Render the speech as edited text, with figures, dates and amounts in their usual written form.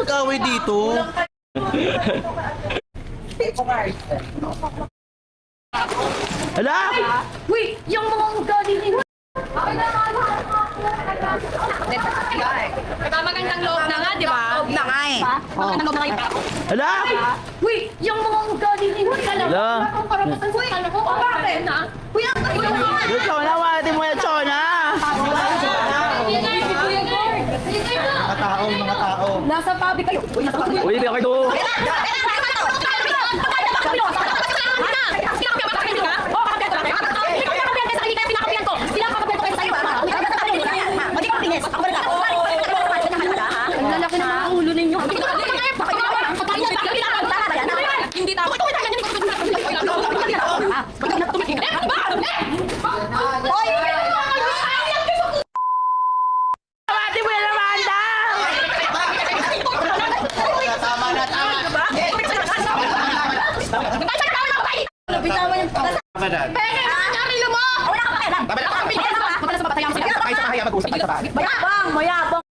nag-away dito? Hala! Uy, yung mga ugali nila. Magandang loob na nga, di ba? Loob na nga eh. Magandang loob na nga yung tao. Hala! Uy, yung mga ugali nila. Hala! Bakit? Uy, ang Yung Chona, wala mo yung Chona! Mga tao. Nasa public kayo. Uy, nasa public. Uy, hindi ako ito. Ang lalaki ng mga ulo ninyo. Hindi tama. Pati mo yung Amanda! Tama na, tama. Bitawan yung Kapadan. Wala ka pakialam. Isa pa kaya mag-usap tayo sa bahay. Mayabang, mayabang.